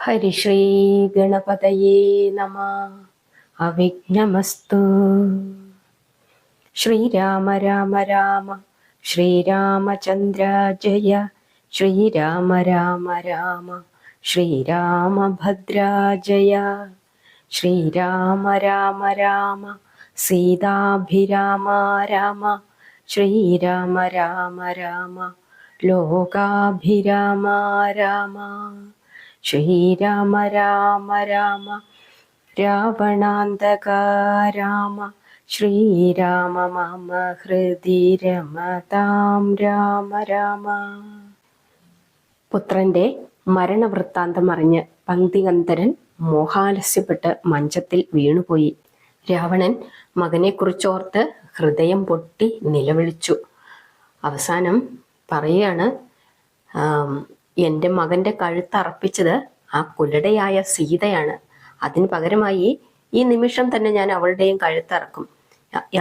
ഹരിശ്രീ ഗണപതയേ നമ. അവിഘ്നമസ്തു. ശ്രീരാമ രാമ രാമ ശ്രീരാമചന്ദ്ര ജയ. ശ്രീരാമ രാമ രാമ ശ്രീരാമഭദ്ര ജയ. ശ്രീരാമ രാമ രാമ സീതാഭിരാമ രാമ. ശ്രീരാമ രാമ രാമ ലോകാഭിരാമ രാമ. ശ്രീരാമ രാമ രാമ രാവണാന്തക രാമ. ശ്രീരാമ മമ ഹൃദി രമതാം രാമ രാമ. പുത്രന്റെ മരണവൃത്താന്തം അറിഞ്ഞ് പങ്ക്തികന്ധരൻ മോഹാലസ്യപ്പെട്ട് മഞ്ചത്തിൽ വീണുപോയി. രാവണൻ മകനെക്കുറിച്ചോർത്ത് ഹൃദയം പൊട്ടി നിലവിളിച്ചു. അവസാനം പറയുകയാണ്, എൻ്റെ മകൻ്റെ കഴുത്തറപ്പിച്ചത് ആ കുലടയായ സീതയാണ്. അതിന് പകരമായി ഈ നിമിഷം തന്നെ ഞാൻ അവളുടെയും കഴുത്തറക്കും.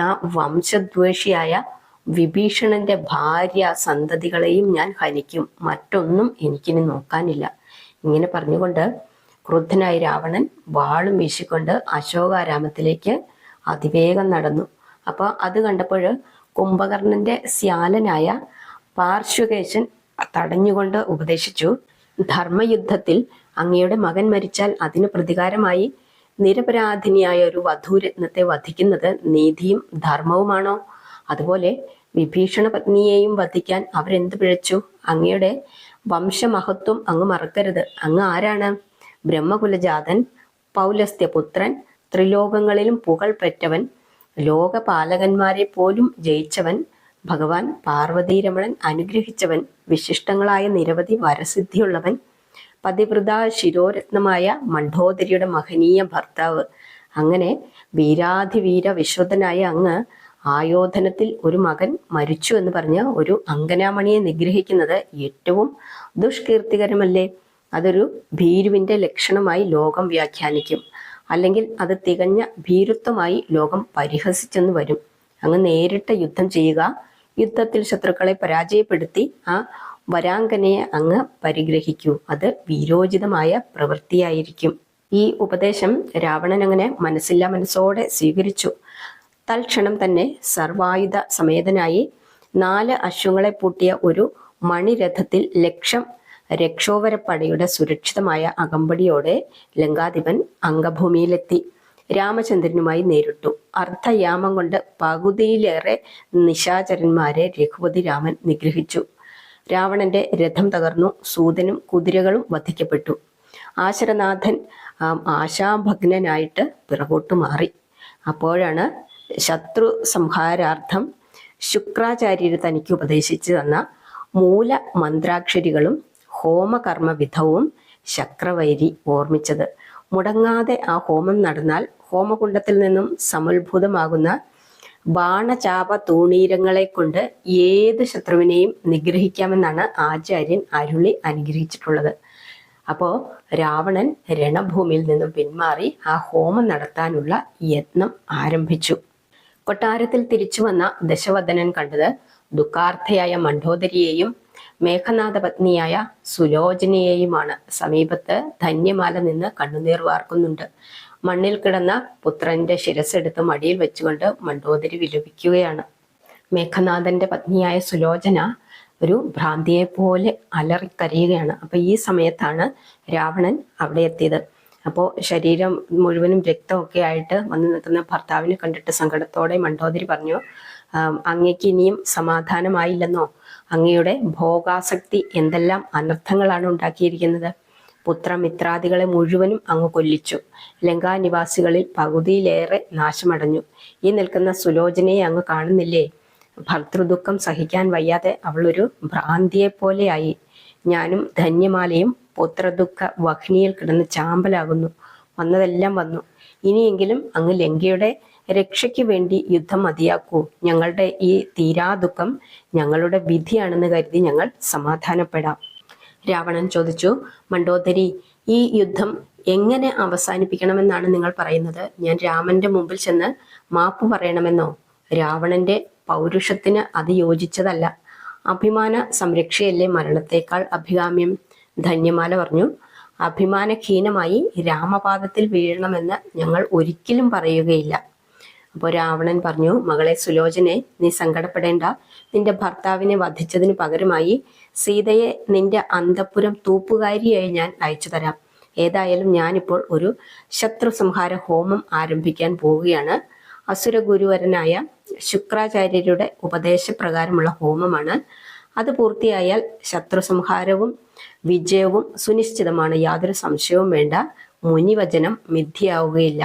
ആ വംശദ്വേഷിയായ വിഭീഷണന്റെ ഭാര്യ സന്തതികളെയും ഞാൻ ഹനിക്കും. മറ്റൊന്നും എനിക്കിനി നോക്കാനില്ല. ഇങ്ങനെ പറഞ്ഞുകൊണ്ട് ക്രുദ്ധനായി രാവണൻ വാളും വീശിക്കൊണ്ട് അശോകാരാമത്തിലേക്ക് അതിവേഗം നടന്നു. അപ്പോൾ അത് കണ്ടപ്പോൾ കുംഭകർണന്റെ സ്യാലനായ പാർശ്വകേശൻ തടഞ്ഞുകൊണ്ട് ഉപദേശിച്ചു, ധർമ്മയുദ്ധത്തിൽ അങ്ങയുടെ മകൻ മരിച്ചാൽ അതിന് പ്രതികാരമായി നിരപരാധിനിയായ ഒരു വധൂരത്നത്തെ വധിക്കുന്നത് നീതിയും ധർമ്മവുമാണോ? അതുപോലെ വിഭീഷണ പത്നിയെയും വധിക്കാൻ അവരെന്ത് പിഴച്ചു? അങ്ങയുടെ വംശമഹത്വം അങ്ങ് മറക്കരുത്. അങ്ങ് ആരാണ്? ബ്രഹ്മകുലജാതൻ, പൗലസ്ത്യപുത്രൻ, ത്രിലോകങ്ങളിലും പുകൾ പെറ്റവൻ, ലോകപാലകന്മാരെ പോലും ജയിച്ചവൻ, ഭഗവാൻ പാർവതീരമണൻ അനുഗ്രഹിച്ചവൻ, വിശിഷ്ടങ്ങളായ നിരവധി വരസിദ്ധിയുള്ളവൻ, പതിവൃത ശിരോരത്നമായ മണ്ഡോദരിയുടെ മഹനീയ ഭർത്താവ്. അങ്ങനെ വീരാധിവീര വിശ്രുതനായ അങ്ങ് ആയോധനത്തിൽ ഒരു മകൻ മരിച്ചു എന്ന് പറഞ്ഞ് ഒരു അങ്കനാമണിയെ നിഗ്രഹിക്കുന്നത് ഏറ്റവും ദുഷ്കീർത്തികരമല്ലേ? അതൊരു ഭീരുവിന്റെ ലക്ഷണമായി ലോകം വ്യാഖ്യാനിക്കും. അല്ലെങ്കിൽ അത് തികഞ്ഞ ഭീരുത്വമായി ലോകം പരിഹസിച്ചെന്ന് വരും. അങ്ങ് നേരിട്ട് യുദ്ധം ചെയ്യുക. യുദ്ധത്തിൽ ശത്രുക്കളെ പരാജയപ്പെടുത്തി ആ വരാങ്കനയെ അങ്ങ് പരിഗ്രഹിക്കൂ. അത് വീരോചിതമായ പ്രവൃത്തിയായിരിക്കും. ഈ ഉപദേശം രാവണൻ അങ്ങനെ മനസ്സില്ലാ മനസ്സോടെ സ്വീകരിച്ചു. തൽക്ഷണം തന്നെ സർവായുധ സമേതനായി 4 അശ്വങ്ങളെ പൂട്ടിയ ഒരു മണിരഥത്തിൽ രക്ഷോവരപ്പടയുടെ സുരക്ഷിതമായ അകമ്പടിയോടെ ലങ്കാധിപൻ അംഗഭൂമിയിലെത്തി രാമചന്ദ്രനുമായി നേരിട്ടു. അർദ്ധയാമം കൊണ്ട് പകുതിയിലേറെ നിശാചരന്മാരെ രഘുപതി രാമൻ നിഗ്രഹിച്ചു. രാവണന്റെ രഥം തകർന്നു. സൂതനും കുതിരകളും വധിക്കപ്പെട്ടു. ആശരനാഥൻ ആശാഭഗ്നനായിട്ട് പിറകോട്ടു മാറി. അപ്പോഴാണ് ശത്രു സംഹാരാർത്ഥം ശുക്രാചാര്യർ തനിക്ക് ഉപദേശിച്ചു തന്ന മൂല മന്ത്രാക്ഷരികളും ഹോമകർമ്മ വിധവും ശക്രവൈരി ഓർമ്മിച്ചത്. മുടങ്ങാതെ ആ ഹോമം നടന്നാൽ ഹോമകുണ്ടത്തിൽ നിന്നും സമുത്ഭൂതമാകുന്ന ബാണചാപ തൂണീരങ്ങളെ കൊണ്ട് ഏത് ശത്രുവിനെയും നിഗ്രഹിക്കാമെന്നാണ് ആചാര്യൻ അരുളി അനുഗ്രഹിച്ചിട്ടുള്ളത്. അപ്പോൾ രാവണൻ രണഭൂമിയിൽ നിന്നും പിന്മാറി ആ ഹോമം നടത്താനുള്ള യത്നം ആരംഭിച്ചു. കൊട്ടാരത്തിൽ തിരിച്ചു വന്ന ദശവദനൻ കണ്ടത് ദുഃഖാർത്ഥയായ മണ്ഡോദരിയെയും മേഘനാഥ പത്നിയായ സുലോചനയെയുമാണ്. സമീപത്ത് ധന്യമാല നിന്ന് കണ്ണുനീർ വാർക്കുന്നുണ്ട്. മണ്ണിൽ കിടന്ന പുത്രന്റെ ശിരസ്സെടുത്ത് മടിയിൽ വെച്ചുകൊണ്ട് മണ്ഡോദരി വിലപിക്കുകയാണ്. മേഘനാഥന്റെ പത്നിയായ സുലോചന ഒരു ഭ്രാന്തിയെ പോലെ അലറിക്കരയുകയാണ്. അപ്പൊ ഈ സമയത്താണ് രാവണൻ അവിടെ എത്തിയത്. അപ്പോൾ ശരീരം മുഴുവനും രക്തമൊക്കെ ആയിട്ട് വന്നു നിൽക്കുന്ന ഭർത്താവിനെ കണ്ടിട്ട് സങ്കടത്തോടെ മണ്ഡോദരി പറഞ്ഞു, അങ്ങേക്ക് ഇനിയും സമാധാനമായില്ലെന്നോ? അങ്ങയുടെ ഭോഗാസക്തി എന്തെല്ലാം അനർത്ഥങ്ങളാണ് ഉണ്ടാക്കിയിരിക്കുന്നത്. പുത്രമിത്രാദികളെ മുഴുവനും അങ്ങ് കൊല്ലിച്ചു. ലങ്കാനിവാസികളിൽ പകുതിയിലേറെ നാശമടഞ്ഞു. ഈ നിൽക്കുന്ന സുലോചനയെ അങ്ങ് കാണുന്നില്ലേ? ഭർതൃദുഃഖം സഹിക്കാൻ വയ്യാതെ അവളൊരു ഭ്രാന്തിയെപ്പോലെയായി. ഞാനും ധന്യമാലയും പുത്രദുഃഖ വഹ്നിയിൽ കിടന്ന് ചാമ്പലാകുന്നു. വന്നതെല്ലാം വന്നു. ഇനിയെങ്കിലും അങ്ങ് ലങ്കയുടെ രക്ഷയ്ക്ക് വേണ്ടി യുദ്ധം മതിയാക്കൂ. ഞങ്ങളുടെ ഈ തീരാദുഃഖം ഞങ്ങളുടെ വിധിയാണെന്ന് കരുതി ഞങ്ങൾ സമാധാനപ്പെടാം. രാവണൻ ചോദിച്ചു, മണ്ഡോദരി, ഈ യുദ്ധം എങ്ങനെ അവസാനിപ്പിക്കണമെന്നാണ് നിങ്ങൾ പറയുന്നത്? ഞാൻ രാമന്റെ മുമ്പിൽ ചെന്ന് മാപ്പ് പറയണമെന്നോ? രാവണന്റെ പൗരുഷത്തിന് അത് യോജിച്ചതല്ല. അഭിമാന സംരക്ഷയല്ലേ മരണത്തേക്കാൾ അഭികാമ്യം. ധന്യമാല പറഞ്ഞു, അഭിമാനഹീനമായി രാമപാദത്തിൽ വീഴണമെന്ന് ഞങ്ങൾ ഒരിക്കലും പറയുകയില്ല. അപ്പോൾ രാവണൻ പറഞ്ഞു, മകളെ സുലോചനെ, നീ സങ്കടപ്പെടേണ്ട. നിന്റെ ഭർത്താവിനെ വധിച്ചതിന് പകരമായി സീതയെ നിന്റെ അന്തഃപുരം തൂപ്പുകാരിയായി ഞാൻ അയച്ചു തരാം. ഏതായാലും ഞാനിപ്പോൾ ഒരു ശത്രു സംഹാര ഹോമം ആരംഭിക്കാൻ പോവുകയാണ്. അസുരഗുരുവരനായ ശുക്രാചാര്യരുടെ ഉപദേശപ്രകാരമുള്ള ഹോമമാണ്. അത് പൂർത്തിയായാൽ ശത്രു സംഹാരവും വിജയവും സുനിശ്ചിതമാണ്. യാതൊരു സംശയവും വേണ്ട. മുനിവചനം മിഥ്യയാവുകയില്ല.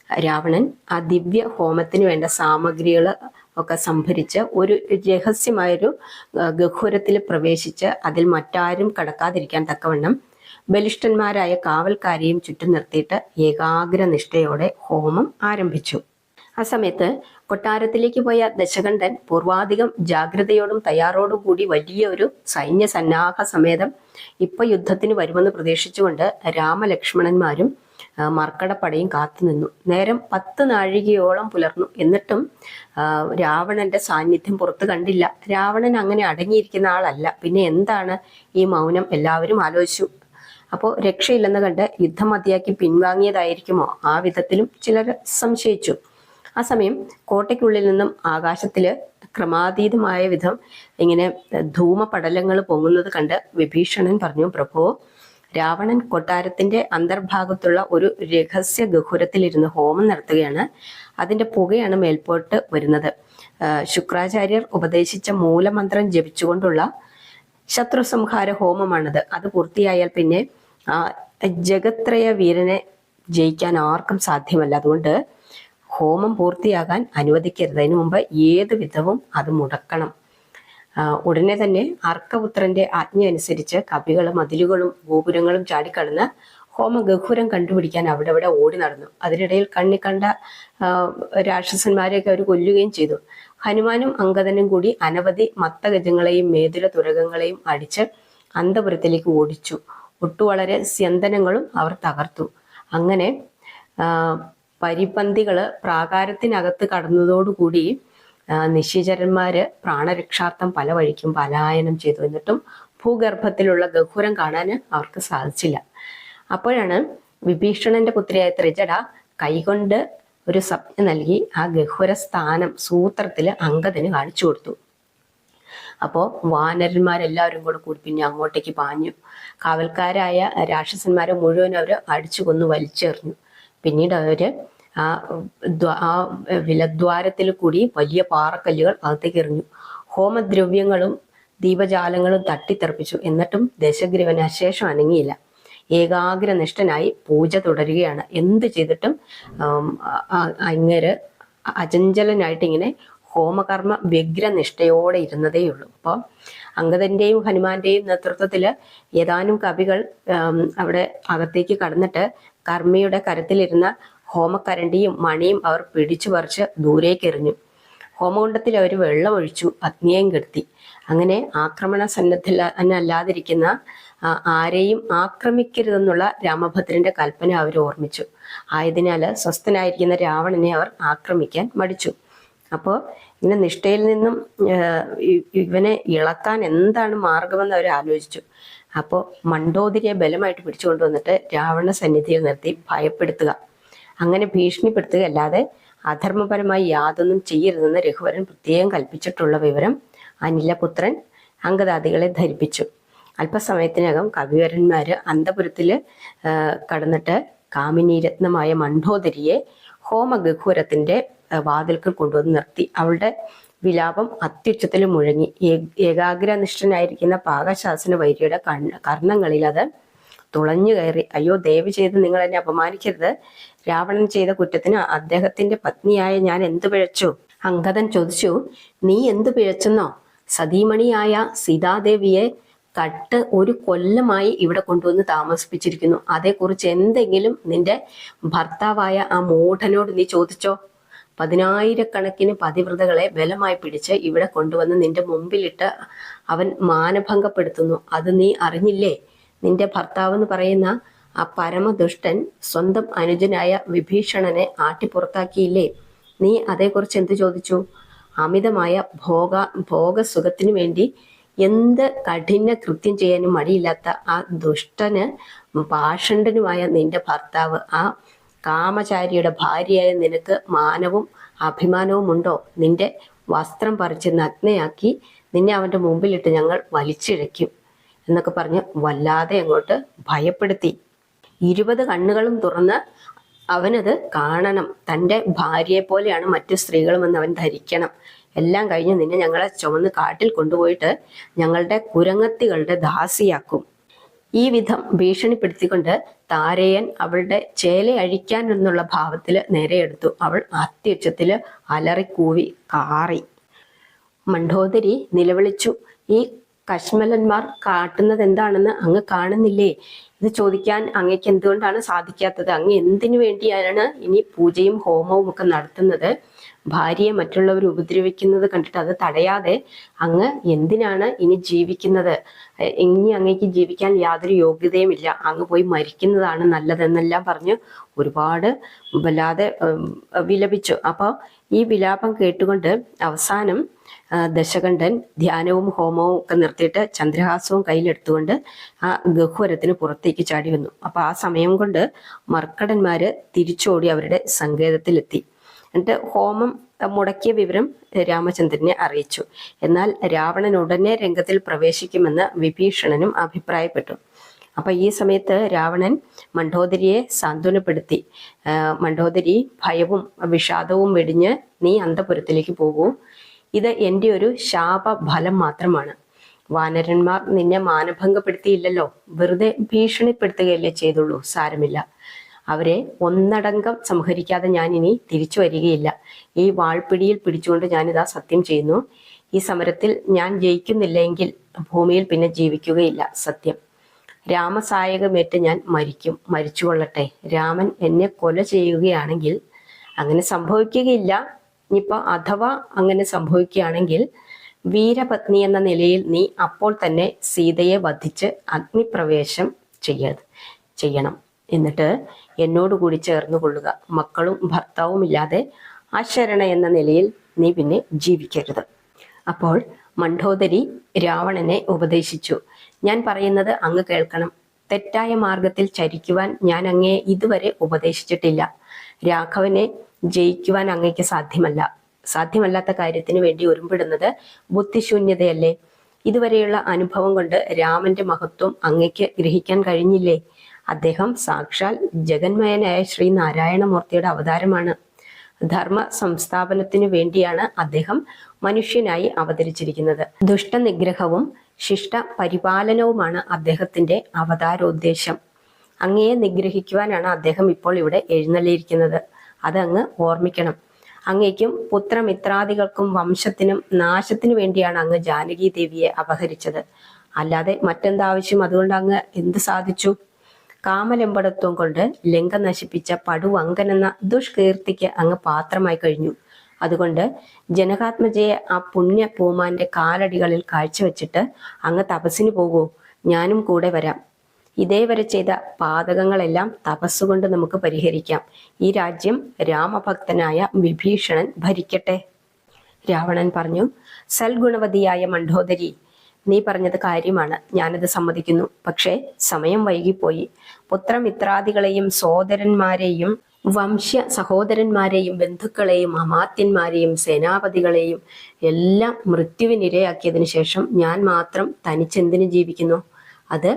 രാവണൻ ആ ദിവ്യ ഹോമത്തിന് വേണ്ട സാമഗ്രികൾ ഒക്കെ സംഭരിച്ച് ഒരു രഹസ്യമായൊരു ഗഹ്വരത്തിൽ പ്രവേശിച്ച് അതിൽ മറ്റാരും കടക്കാതിരിക്കാൻ തക്കവണ്ണം ബലിഷ്ഠന്മാരായ കാവൽക്കാരെയും ചുറ്റും നിർത്തിയിട്ട് ഏകാഗ്രനിഷ്ഠയോടെ ഹോമം ആരംഭിച്ചു. ആ സമയത്ത് കൊട്ടാരത്തിലേക്ക് പോയ ദശകണ്ഠൻ പൂർവാധികം ജാഗ്രതയോടും തയ്യാറോടും കൂടി വലിയ ഒരു സൈന്യ സന്നാഹ സമേതം ഇപ്പൊ യുദ്ധത്തിന് വരുമെന്ന് പ്രതീക്ഷിച്ചുകൊണ്ട് രാമലക്ഷ്മണന്മാരും മർക്കടപ്പടയും കാത്തുനിന്നു. നേരം 10 നാഴികയോളം പുലർന്നു. എന്നിട്ടും രാവണന്റെ സാന്നിധ്യം പുറത്ത് കണ്ടില്ല. രാവണൻ അങ്ങനെ അടങ്ങിയിരിക്കുന്ന ആളല്ല. പിന്നെ എന്താണ് ഈ മൗനം? എല്ലാവരും ആലോചിച്ചു. അപ്പോൾ രക്ഷയില്ലെന്ന് കണ്ട് യുദ്ധം മതിയാക്കി പിൻവാങ്ങിയതായിരിക്കുമോ? ആ വിധത്തിലും ചിലർ സംശയിച്ചു. ആ സമയം കോട്ടയ്ക്കുള്ളിൽ നിന്നും ആകാശത്തില് ക്രമാതീതമായ വിധം ഇങ്ങനെ ധൂമപടലങ്ങൾ പൊങ്ങുന്നത് കണ്ട് വിഭീഷണൻ പറഞ്ഞു, പ്രഭോ, രാവണൻ കൊട്ടാരത്തിന്റെ അന്തർഭാഗത്തുള്ള ഒരു രഹസ്യ ഗഹ്വരത്തിലിരുന്ന് ഹോമം നടത്തുകയാണ്. അതിന്റെ പുകയാണ് മേൽപോട്ട് വരുന്നത്. ശുക്രാചാര്യർ ഉപദേശിച്ച മൂലമന്ത്രം ജപിച്ചുകൊണ്ടുള്ള ശത്രു സംഹാര ഹോമമാണത്. അത് പൂർത്തിയായാൽ പിന്നെ ആ ജഗത്രയ വീരനെ ജയിക്കാൻ ആർക്കും സാധ്യമല്ല. അതുകൊണ്ട് ഹോമം പൂർത്തിയാകാൻ അനുവദിക്കരുത്. അതിനു മുമ്പ് ഏത് വിധവും അത് മുടക്കണം. ഉടനെ തന്നെ അർക്കപുത്രന്റെ ആജ്ഞ അനുസരിച്ച് കവികളും മതിലുകളും ഗോപുരങ്ങളും ചാടിക്കടന്ന് ഹോമഗഹ്വരം കണ്ടുപിടിക്കാൻ അവിടെ ഓടി നടന്നു. അതിനിടയിൽ കണ്ണി കണ്ട രാക്ഷസന്മാരെയൊക്കെ അവർ കൊല്ലുകയും ചെയ്തു. ഹനുമാനും അങ്കദനും കൂടി അനവധി മത്തഗജങ്ങളെയും മേതുല തുരകങ്ങളെയും അടിച്ച് അന്തപുരത്തിലേക്ക് ഓടിച്ചു. വളരെ സ്യന്തനങ്ങളും അവർ തകർത്തു. അങ്ങനെ പരിപന്തികള് പ്രാകാരത്തിനകത്ത് കടന്നതോടുകൂടി നിശിചരന്മാര് പ്രാണരക്ഷാർത്ഥം പല വഴിക്കും പലായനം ചെയ്തു. എന്നിട്ടും ഭൂഗർഭത്തിലുള്ള ഗഹ്വരം കാണാൻ അവർക്ക് സാധിച്ചില്ല. അപ്പോഴാണ് വിഭീഷണന്റെ പുത്രിയായ ത്രിജട കൈകൊണ്ട് ഒരു സംജ്ഞ നൽകി ആ ഗഹ്വര സ്ഥാനം സൂത്രത്തില് അങ്കദന് കാണിച്ചു കൊടുത്തു. അപ്പോൾ വാനരന്മാരെല്ലാവരും കൂടി പിന്നെ അങ്ങോട്ടേക്ക് പാഞ്ഞു. കാവൽക്കാരായ രാക്ഷസന്മാരെ മുഴുവൻ അവർ അടിച്ചു കൊന്നു വലിച്ചെറിഞ്ഞു. പിന്നീട് അവര് ആ വിലദ്വാരത്തിൽ കൂടി വലിയ പാറക്കല്ലുകൾ അകത്തേക്ക് എറിഞ്ഞു. ഹോമദ്രവ്യങ്ങളും ദീപജാലങ്ങളും തട്ടിത്തെറിപ്പിച്ചു. എന്നിട്ടും ദശഗ്രീവൻ അശേഷം അനങ്ങിയില്ല. ഏകാഗ്രനിഷ്ഠനായി പൂജ തുടരുകയാണ്. എന്ത് ചെയ്തിട്ടും അങ്ങേര് അചഞ്ചലനായിട്ട് ഇങ്ങനെ ഹോമകർമ്മ വ്യഗ്രനിഷ്ഠയോടെ ഇരുന്നതേയുള്ളൂ. അപ്പോൾ അങ്കദന്റെയും ഹനുമാന്റെയും നേതൃത്വത്തിൽ ഏതാനും കവികൾ അവിടെ അകത്തേക്ക് കടന്നിട്ട് കർമ്മിയുടെ കരത്തിലിരുന്ന ഹോമക്കരണ്ടിയും മണിയും അവർ പിടിച്ചു പറിച്ച് ദൂരേക്ക് എറിഞ്ഞു. ഹോമകുണ്ടത്തിൽ അവർ വെള്ളമൊഴിച്ചു, അഗ്നിയെയും കെടുത്തി. അങ്ങനെ ആക്രമണ സന്നദ്ധനല്ലാതിരിക്കുന്ന ആരെയും ആക്രമിക്കരുതെന്നുള്ള രാമഭദ്രന്റെ കൽപ്പന അവർ ഓർമ്മിച്ചു. ആയതിനാൽ സ്വസ്ഥനായിരിക്കുന്ന രാവണനെ അവർ ആക്രമിക്കാൻ മടിച്ചു. അപ്പോൾ ഇങ്ങനെ നിഷ്ഠയിൽ നിന്നും ഇവനെ ഇളക്കാൻ എന്താണ് മാർഗമെന്ന് അവർ ആലോചിച്ചു. അപ്പോൾ മണ്ഡോദരിയെ ബലമായിട്ട് പിടിച്ചുകൊണ്ടുവന്നിട്ട് രാവണ സന്നിധിയിൽ നിർത്തി ഭയപ്പെടുത്തുക, അങ്ങനെ ഭീഷണിപ്പെടുത്തുക അല്ലാതെ അധർമ്മപരമായി യാതൊന്നും ചെയ്യരുതെന്ന് രഘുവരൻ പ്രത്യേകം കൽപ്പിച്ചിട്ടുള്ള വിവരം അനിലപുത്രൻ അങ്കദാദികളെ ധരിപ്പിച്ചു. അല്പസമയത്തിനകം കവിവരന്മാര് അന്തപുരത്തില് കടന്നിട്ട് കാമിനീരത്നമായ മണ്ഡോദരിയെ ഹോമഗഹ്വരത്തിന്റെ വാതിൽക്കൽ കൊണ്ടുവന്ന് നിർത്തി. അവളുടെ വിലാപം അത്യുച്ചത്തിൽ മുഴങ്ങി. ഏകാഗ്രനിഷ്ഠനായിരിക്കുന്ന പാകശാസന വൈര്യയുടെ കർണങ്ങളിൽ അത് തുളഞ്ഞു കയറി. അയ്യോ, ദയവ് ചെയ്ത് നിങ്ങൾ എന്നെ അപമാനിക്കരുത്. രാവണൻ ചെയ്ത കുറ്റത്തിന് അദ്ദേഹത്തിന്റെ പത്നിയായ ഞാൻ എന്തു പിഴച്ചു? അങ്കദൻ ചോദിച്ചു. നീ എന്തു പിഴച്ചെന്നോ? സതീമണിയായ സീതാദേവിയെ കട്ട് 1 കൊല്ലമായി ഇവിടെ കൊണ്ടുവന്ന് താമസിപ്പിച്ചിരിക്കുന്നു. അതേക്കുറിച്ച് എന്തെങ്കിലും നിന്റെ ഭർത്താവായ ആ മൂഢനോട് നീ ചോദിച്ചോ? 10,000 പതിവ്രതകളെ ബലമായി പിടിച്ച് ഇവിടെ കൊണ്ടുവന്ന് നിന്റെ മുമ്പിലിട്ട് അവൻ മാനഭംഗപ്പെടുത്തുന്നു. അത് നീ അറിഞ്ഞില്ലേ? നിന്റെ ഭർത്താവെന്ന് പറയുന്ന ആ പരമദുഷ്ടൻ സ്വന്തം അനുജനായ വിഭീഷണനെ ആട്ടിപ്പുറത്താക്കിയില്ലേ? നീ അതേക്കുറിച്ച് എന്ത് ചോദിച്ചു? അമിതമായ ഭോഗസുഖത്തിനു വേണ്ടി എന്ത് കഠിന കൃത്യം ചെയ്യാനും മടിയില്ലാത്ത ആ ദുഷ്ടന് പാഷണ്ഡനുമായ നിന്റെ ഭർത്താവ്, ആ കാമചാരിയുടെ ഭാര്യയായ നിനക്ക് മാനവും അഭിമാനവും ഉണ്ടോ? നിന്റെ വസ്ത്രം പറിച്ച് നഗ്നയാക്കി നിന്നെ അവന്റെ മുമ്പിലിട്ട് ഞങ്ങൾ വലിച്ചിഴയ്ക്കും എന്നൊക്കെ പറഞ്ഞ് വല്ലാതെ അങ്ങോട്ട് ഭയപ്പെടുത്തി. 20 കണ്ണുകളും തുറന്ന് അവനത് കാണണം. തൻ്റെ ഭാര്യയെ പോലെയാണ് മറ്റു സ്ത്രീകളുമെന്ന് അവൻ ധരിക്കണം. എല്ലാം കഴിഞ്ഞ് നിന്നെ ഞങ്ങളെ ചുമന്ന് കാട്ടിൽ കൊണ്ടുപോയിട്ട് ഞങ്ങളുടെ കുരങ്ങത്തികളുടെ ദാസിയാക്കും. ഈ വിധം ഭീഷണിപ്പെടുത്തിക്കൊണ്ട് താരയൻ അവളുടെ ചേല അഴിക്കാൻ എന്നുള്ള ഭാവത്തിൽ നേരെയെടുത്തു. അവൾ അത്യുച്ചത്തില് അലറിക്കൂവി കാറി. മണ്ഡോദരി നിലവിളിച്ചു, ഈ കശ്മലന്മാർ കാട്ടുന്നത് എന്താണെന്ന് അങ്ങ് കാണുന്നില്ലേ? ഇത് ചോദിക്കാൻ അങ്ങയ്ക്ക് എന്തുകൊണ്ടാണ് സാധിക്കാത്തത്? അങ്ങ് എന്തിനു വേണ്ടിയാണ് ഇനി പൂജയും ഹോമവും ഒക്കെ നടത്തുന്നത്? ഭാര്യയെ മറ്റുള്ളവർ ഉപദ്രവിക്കുന്നത് കണ്ടിട്ട് അത് തടയാതെ അങ്ങ് എന്തിനാണ് ഇനി ജീവിക്കുന്നത്? ഇനി അങ്ങേക്ക് ജീവിക്കാൻ യാതൊരു യോഗ്യതയുമില്ല, അങ്ങ് പോയി മരിക്കുന്നതാണ് നല്ലതെന്നെല്ലാം പറഞ്ഞ് ഒരുപാട് വല്ലാതെ വിലപിച്ചു. അപ്പോൾ ഈ വിലാപം കേട്ടുകൊണ്ട് അവസാനം ദശകണ്ഠൻ ധ്യാനവും ഹോമവും ഒക്കെ നിർത്തിയിട്ട് ചന്ദ്രഹാസവും കയ്യിലെടുത്തുകൊണ്ട് ആ ഗഹ്വരത്തിന് പുറത്തേക്ക് ചാടി വന്നു. അപ്പൊ ആ സമയം കൊണ്ട് മർക്കടന്മാര് തിരിച്ചോടി അവരുടെ സങ്കേതത്തിലെത്തി. എന്നിട്ട് ഹോമം മുടക്കിയ വിവരം രാമചന്ദ്രനെ അറിയിച്ചു. എന്നാൽ രാവണൻ ഉടനെ രംഗത്തിൽ പ്രവേശിക്കുമെന്ന് വിഭീഷണനും അഭിപ്രായപ്പെട്ടു. അപ്പൊ ഈ സമയത്ത് രാവണൻ മണ്ഡോദരിയെ സാന്ത്വനപ്പെടുത്തി. മണ്ഡോദരി ഭയവും വിഷാദവും വെടിഞ്ഞ് നീ അന്തപുരത്തിലേക്ക് പോകൂ, ഇത് എൻ്റെ ഒരു ശാപഫലം മാത്രമാണ്. വാനരന്മാർ നിന്നെ മാനഭംഗപ്പെടുത്തിയില്ലല്ലോ, വെറുതെ ഭീഷണിപ്പെടുത്തുകയല്ലേ ചെയ്തുള്ളൂ, സാരമില്ല. അവരെ ഒന്നടങ്കം സംഹരിക്കാതെ ഞാൻ ഇനി തിരിച്ചു വരികയില്ല. ഈ വാൾപിടിയിൽ പിടിച്ചുകൊണ്ട് ഞാനിതാ സത്യം ചെയ്യുന്നു, ഈ സമരത്തിൽ ഞാൻ ജയിക്കുന്നില്ലെങ്കിൽ ഭൂമിയിൽ പിന്നെ ജീവിക്കുകയില്ല. സത്യം. രാമസായകമേറ്റ് ഞാൻ മരിക്കും, മരിച്ചുകൊള്ളട്ടെ. രാമൻ എന്നെ കൊല ചെയ്യുകയാണെങ്കിൽ, അങ്ങനെ സംഭവിക്കുകയില്ല, ഇനിയിപ്പോൾ അഥവാ അങ്ങനെ സംഭവിക്കുകയാണെങ്കിൽ വീരപത്നി എന്ന നിലയിൽ നീ അപ്പോൾ തന്നെ സീതയെ വധിച്ച് അഗ്നിപ്രവേശം ചെയ്യണം. എന്നിട്ട് എന്നോടുകൂടി ചേർന്ന് കൊള്ളുക. മക്കളും ഭർത്താവും ഇല്ലാതെ അശരണ എന്ന നിലയിൽ നീ പിന്നെ ജീവിക്കരുത്. അപ്പോൾ മണ്ഡോദരി രാവണനെ ഉപദേശിച്ചു, ഞാൻ പറയുന്നത് അങ്ങ് കേൾക്കണം. തെറ്റായ മാർഗത്തിൽ ചരിക്കുവാൻ ഞാൻ അങ്ങയെ ഇതുവരെ ഉപദേശിച്ചിട്ടില്ല. രാഘവനെ ജയിക്കുവാൻ അങ്ങയ്ക്ക് സാധ്യമല്ലാത്ത കാര്യത്തിന് വേണ്ടി ഒരുമ്പിടുന്നത് ബുദ്ധിശൂന്യതയല്ലേ? ഇതുവരെയുള്ള അനുഭവം കൊണ്ട് രാമന്റെ മഹത്വം അങ്ങയ്ക്ക് ഗ്രഹിക്കാൻ കഴിഞ്ഞില്ലേ? അദ്ദേഹം സാക്ഷാൽ ജഗന്മയനായ ശ്രീ നാരായണമൂർത്തിയുടെ അവതാരമാണ്. ധർമ്മ സംസ്ഥാപനത്തിനു വേണ്ടിയാണ് അദ്ദേഹം മനുഷ്യനായി അവതരിച്ചിരിക്കുന്നത്. ദുഷ്ടനിഗ്രഹവും ശിഷ്ട പരിപാലനവുമാണ് അദ്ദേഹത്തിന്റെ അവതാരോദ്ദേശം. അങ്ങയെ നിഗ്രഹിക്കുവാനാണ് അദ്ദേഹം ഇപ്പോൾ ഇവിടെ എഴുന്നള്ളിയിരിക്കുന്നത്. അതങ്ങ് ഓർമ്മിക്കണം. അങ്ങയ്ക്കും പുത്രമിത്രാദികൾക്കും വംശത്തിനും നാശത്തിനു വേണ്ടിയാണ് അങ്ങ് ജാനകി ദേവിയെ അപഹരിച്ചത്. അല്ലാതെ മറ്റെന്താവശ്യം അതുകൊണ്ട് അങ്ങ് എന്ത് സാധിച്ചു? കാമലമ്പടത്വം കൊണ്ട് ലങ്ക നശിപ്പിച്ച പടുവങ്കൻ എന്ന ദുഷ്കീർത്തിക്ക് അങ്ങ് പാത്രമായി കഴിഞ്ഞു. അതുകൊണ്ട് ജനകാത്മജയെ ആ പുണ്യ പൂമാന്റെ കാലടികളിൽ കാഴ്ചവെച്ചിട്ട് അങ്ങ് തപസ്സിന് പോകൂ, ഞാനും കൂടെ വരാം. ഇതേവരെ ചെയ്ത പാതകങ്ങളെല്ലാം തപസ്സുകൊണ്ട് നമുക്ക് പരിഹരിക്കാം. ഈ രാജ്യം രാമഭക്തനായ വിഭീഷണൻ ഭരിക്കട്ടെ. രാവണൻ പറഞ്ഞു, സൽഗുണവതിയായ മണ്ഡോദരി, നീ പറഞ്ഞത് കാര്യമാണ്, ഞാനത് സമ്മതിക്കുന്നു. പക്ഷേ സമയം വൈകിപ്പോയി. പുത്രമിത്രാദികളെയും സോദരന്മാരെയും വംശ്യ സഹോദരന്മാരെയും ബന്ധുക്കളെയും അമാത്യന്മാരെയും സേനാപതികളെയും എല്ലാം മൃത്യുവിനിരയാക്കിയതിനു ശേഷം ഞാൻ മാത്രം തനിച്ചെന്തിനു ജീവിക്കുന്നു? അത്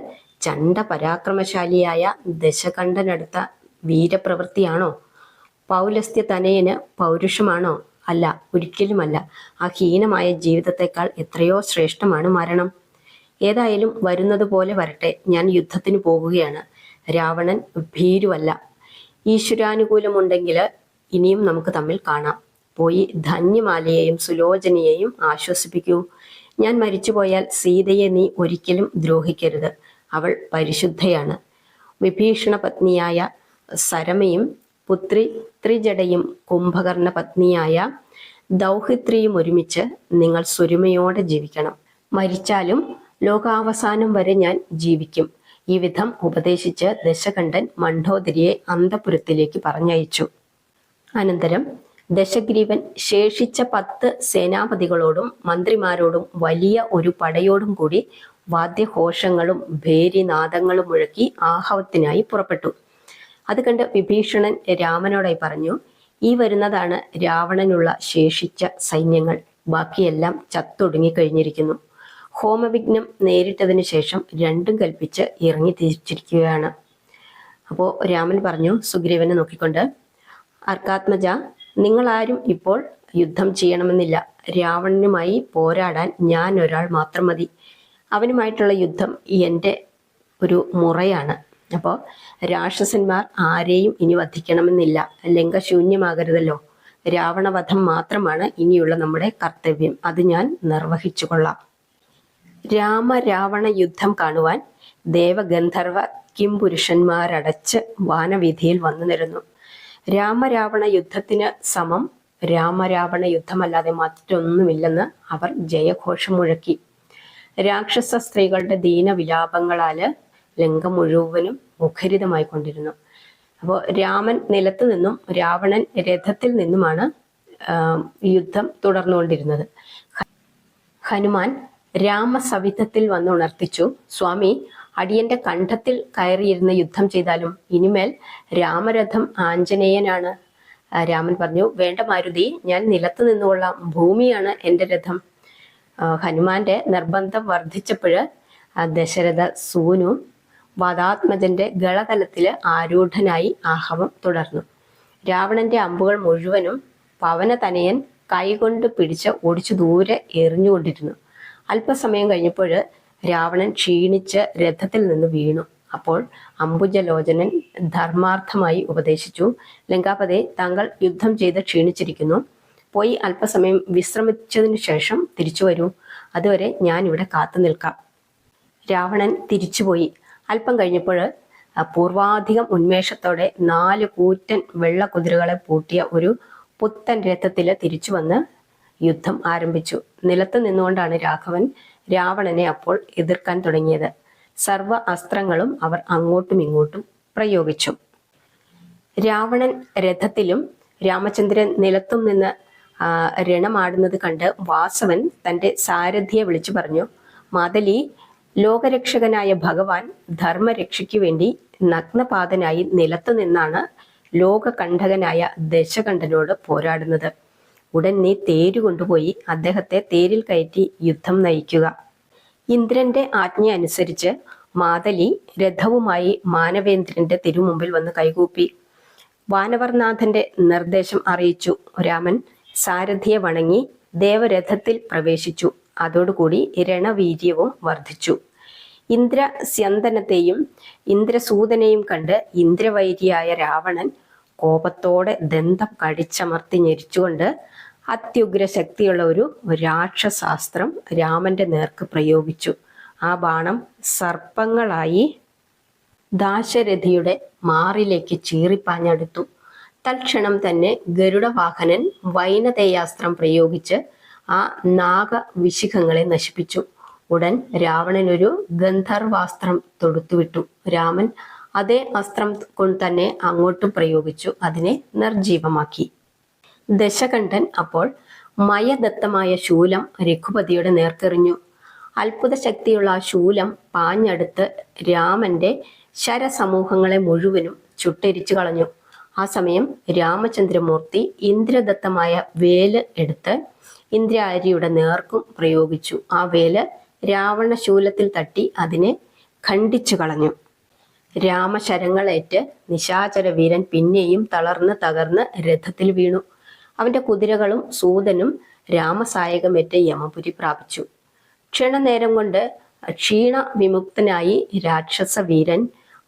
ചണ്ഡ പരാക്രമശാലിയായ ദശകണ്ഠനടുത്ത വീരപ്രവൃത്തിയാണോ? പൗലസ്ത്യ തനയന് പൗരുഷമാണോ? അല്ല, ഒരിക്കലുമല്ല. ആ ഹീനമായ ജീവിതത്തെക്കാൾ എത്രയോ ശ്രേഷ്ഠമാണ് മരണം. ഏതായാലും വരുന്നത് പോലെ വരട്ടെ, ഞാൻ യുദ്ധത്തിന് പോകുകയാണ്. രാവണൻ ഭീരുവല്ല. ഈശ്വരാനുകൂലമുണ്ടെങ്കിൽ ഇനിയും നമുക്ക് തമ്മിൽ കാണാം. പോയി ധന്യമാലയെയും സുലോചനയെയും ആശ്വസിപ്പിക്കൂ. ഞാൻ മരിച്ചുപോയാൽ സീതയെ നീ ഒരിക്കലും ദ്രോഹിക്കരുത്. അവൾ പരിശുദ്ധയാണ്. വിഭീഷണ പത്നിയായ സരമയും പുത്രി ത്രിജടയും കുംഭകർണ പത്നിയായ ദൗഹിത്രിയും ഒരുമിച്ച് നിങ്ങൾ സ്വരുമയോടെ ജീവിക്കണം. മരിച്ചാലും ലോകാവസാനം വരെ ഞാൻ ജീവിക്കും. ഈ വിധം ഉപദേശിച്ച് ദശകണ്ഠൻ മണ്ഡോദരിയെ അന്തപുരത്തിലേക്ക് പറഞ്ഞയച്ചു. അനന്തരം ദശഗ്രീവൻ ശേഷിച്ച 10 സേനാപതികളോടും മന്ത്രിമാരോടും വലിയ ഒരു പടയോടും കൂടി വാദ്യഘോഷങ്ങളും ഭേരിനാദങ്ങളും മുഴക്കി ആഹവത്തിനായി പുറപ്പെട്ടു. അത് കണ്ട് വിഭീഷണൻ രാമനോടായി പറഞ്ഞു, ഈ വരുന്നതാണ് രാവണനുള്ള ശേഷിച്ച സൈന്യങ്ങൾ. ബാക്കിയെല്ലാം ചത്തൊടുങ്ങിക്കഴിഞ്ഞിരിക്കുന്നു. ഹോമവിഘ്നം നേരിട്ടതിന് ശേഷം രണ്ടും കൽപ്പിച്ച് ഇറങ്ങി തിരിച്ചിരിക്കുകയാണ്. അപ്പോൾ രാമൻ പറഞ്ഞു സുഗ്രീവനെ നോക്കിക്കൊണ്ട്, അർക്കാത്മജ, നിങ്ങളാരും ഇപ്പോൾ യുദ്ധം ചെയ്യണമെന്നില്ല. രാവണനുമായി പോരാടാൻ ഞാൻ ഒരാൾ മാത്രം മതി. അവനുമായിട്ടുള്ള യുദ്ധം എൻ്റെ ഒരു മുറയാണ്. അപ്പോൾ രാക്ഷസന്മാർ ആരെയും ഇനി വധിക്കണമെന്നില്ല. ലങ്കശൂന്യമാകരുതല്ലോ. രാവണവധം മാത്രമാണ് ഇനിയുള്ള നമ്മുടെ കർത്തവ്യം. അത് ഞാൻ നിർവഹിച്ചു കൊള്ളാം. രാമരാവണ യുദ്ധം കാണുവാൻ ദേവഗന്ധർവ കിംപുരുഷന്മാരടച്ച് വാനവീഥിയിൽ വന്നു നിരന്നു. രാമരാവണ യുദ്ധത്തിന് സമം രാമരാവണ യുദ്ധമല്ലാതെ മറ്റൊന്നുമില്ലെന്ന് അവർ ജയഘോഷം മുഴക്കി. രാക്ഷസ സ്ത്രീകളുടെ ദീനവിലാപങ്ങളാല് ലങ്ക മുഴുവനും മുഖരിതമായി കൊണ്ടിരുന്നു. അപ്പോൾ രാമൻ നിലത്ത് നിന്നും രാവണൻ രഥത്തിൽ നിന്നുമാണ് യുദ്ധം തുടർന്നുകൊണ്ടിരുന്നത്. ഹനുമാൻ രാമസവിധത്തിൽ വന്ന് ഉണർത്തിച്ചു, സ്വാമി, അടിയന്റെ കണ്ഠത്തിൽ കയറിയിരുന്ന് യുദ്ധം ചെയ്താലും ഇനിമേൽ രാമരഥം ആഞ്ജനേയനാണ്. രാമൻ പറഞ്ഞു, വേണ്ട മാരുതി, ഞാൻ നിലത്ത് നിന്നുകൊള്ളാം. ഭൂമിയാണ് എൻ്റെ രഥം. ഹനുമാന്റെ നിർബന്ധം വർദ്ധിച്ചപ്പോൾ ദശരഥ സൂനു വാദാത്മജന്റെ ഗളതലത്തില് ആരൂഢനായി ആഹവം തുടർന്നു. രാവണന്റെ അമ്പുകൾ മുഴുവനും പവനതനയൻ കൈകൊണ്ട് പിടിച്ച് ഓടിച്ചു ദൂരെ എറിഞ്ഞുകൊണ്ടിരുന്നു. അല്പസമയം കഴിഞ്ഞപ്പോൾ രാവണൻ ക്ഷീണിച്ച് രഥത്തിൽ നിന്ന് വീണു. അപ്പോൾ അംബുജലോചനൻ ധർമാർത്ഥമായി ഉപദേശിച്ചു, ലങ്കാപതേ, താങ്കൾ യുദ്ധം ചെയ്ത് ക്ഷീണിച്ചിരിക്കുന്നു. പോയി അല്പസമയം വിശ്രമിച്ചതിനു ശേഷം തിരിച്ചു വരൂ. അതുവരെ ഞാൻ ഇവിടെ കാത്തു നിൽക്കാം. രാവണൻ തിരിച്ചുപോയി. അല്പം കഴിഞ്ഞപ്പോൾ പൂർവാധികം ഉന്മേഷത്തോടെ 4 കൂറ്റൻ വെള്ളക്കുതിരകളെ പൂട്ടിയ ഒരു പുത്തൻ രഥത്തിൽ തിരിച്ചു വന്ന് യുദ്ധം ആരംഭിച്ചു. നിലത്ത് നിന്നുകൊണ്ടാണ് രാഘവൻ രാവണനെ അപ്പോൾ എതിർക്കാൻ തുടങ്ങിയത്. സർവ അസ്ത്രങ്ങളും അവർ അങ്ങോട്ടും ഇങ്ങോട്ടും പ്രയോഗിച്ചു. രാവണൻ രഥത്തിലും രാമചന്ദ്രൻ നിലത്തും നിന്ന് രണമാടുന്നത് കണ്ട് വാസവൻ തൻ്റെ സാരഥിയെ വിളിച്ചു പറഞ്ഞു, മാതലി, ലോകരക്ഷകനായ ഭഗവാൻ ധർമ്മരക്ഷയ്ക്ക് വേണ്ടി നഗ്നപാതനായി നിലത്തു നിന്നാണ് ലോകകണ്ഠകനായ ദശകണ്ഠനോട് പോരാടുന്നത്. ഉടൻ നീ തേര് കൊണ്ടുപോയി അദ്ദേഹത്തെ തേരിൽ കയറ്റി യുദ്ധം നയിക്കുക. ഇന്ദ്രന്റെ ആജ്ഞ അനുസരിച്ച് മാതലി രഥവുമായി മാനവേന്ദ്രന്റെ തിരുമുമ്പിൽ വന്ന് കൈകൂപ്പി. വാനവർനാഥന്റെ നിർദ്ദേശം അറിയിച്ചു. രാമൻ സാരഥിയെ വണങ്ങി ദേവരഥത്തിൽ പ്രവേശിച്ചു. അതോടുകൂടി രണവീര്യവും വർദ്ധിച്ചു. ഇന്ദ്രസ്യന്തനത്തെയും ഇന്ദ്രസൂതനെയും കണ്ട് ഇന്ദ്രവൈരിയായ രാവണൻ കോപത്തോടെ ദന്തം കടിച്ചമർത്തി ഞെരിച്ചുകൊണ്ട് അത്യുഗ്രശക്തിയുള്ള ഒരു രാക്ഷസാസ്ത്രം രാമന്റെ നേർക്ക് പ്രയോഗിച്ചു. ആ ബാണം സർപ്പങ്ങളായി ദാശരഥിയുടെ മാറിലേക്ക് ചീറിപ്പാഞ്ഞെടുത്തു. തൽക്ഷണം തന്നെ ഗരുഡവാഹനൻ വൈനതേയാസ്ത്രം പ്രയോഗിച്ച് ആ നാഗവിശിഖങ്ങളെ നശിപ്പിച്ചു. ഉടൻ രാവണൻ ഒരു ഗന്ധർവാസ്ത്രം തൊടുത്തുവിട്ടു. രാമൻ അതേ അസ്ത്രം കൊണ്ട് തന്നെ അങ്ങോട്ടും പ്രയോഗിച്ചു. അതിനെ നിർജീവമാക്കി. ദശകണ്ഠൻ അപ്പോൾ മയദത്തമായ ശൂലം രഘുപതിയുടെ നേർക്കെറിഞ്ഞു. അത്ഭുത ശക്തിയുള്ള ആ ശൂലം പാഞ്ഞടുത്ത് രാമന്റെ ശരസമൂഹങ്ങളെ മുഴുവനും ചുട്ടെരിച്ചു കളഞ്ഞു. ആ സമയം രാമചന്ദ്രമൂർത്തി ഇന്ദ്രദത്തമായ വേല് എടുത്ത് ഇന്ദ്രാരിയുടെ നേർക്കും പ്രയോഗിച്ചു. ആ വേല് രാവണശൂലത്തിൽ തട്ടി അതിനെ ഖണ്ഡിച്ചു കളഞ്ഞു. രാമശരങ്ങളേറ്റ് നിശാചര വീരൻ പിന്നെയും തകർന്ന് രഥത്തിൽ വീണു. അവന്റെ കുതിരകളും സൂതനും രാമസായകമേറ്റ് യമപുരി പ്രാപിച്ചു. ക്ഷണനേരം കൊണ്ട് ക്ഷീണ വിമുക്തനായി രാക്ഷസ വീരൻ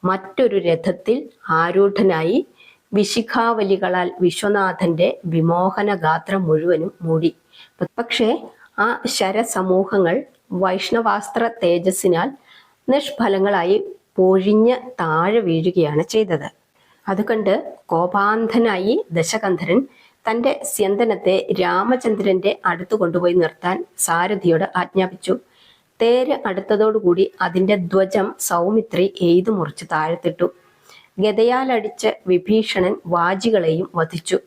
മറ്റൊരു രഥത്തിൽ ആരൂഢനായി വിശിഖാവലികളാൽ വിശ്വനാഥന്റെ വിമോഹന ഗാത്രം മുഴുവനും മൂടി. പക്ഷേ ആ ശരസമൂഹങ്ങൾ വൈഷ്ണവാസ്ത്ര തേജസ്സിനാൽ നിഷ്ഫലങ്ങളായി പൊഴിഞ്ഞ് താഴെ വീഴുകയാണ് ചെയ്തത്. അതുകണ്ട് കോപാന്ധനായി ദശകന്ധരൻ തൻ്റെ സ്യന്തനത്തെ രാമചന്ദ്രന്റെ അടുത്ത് കൊണ്ടുപോയി നിർത്താൻ സാരഥിയോട് ആജ്ഞാപിച്ചു. തേര് അടുത്തതോടുകൂടി അതിൻ്റെ ധ്വജം സൗമിത്രി എയ്തു മുറിച്ച് താഴത്തിട്ടു. ഗദയാലടിച്ച് വിഭീഷണൻ വാജികളെയും വധിച്ചു.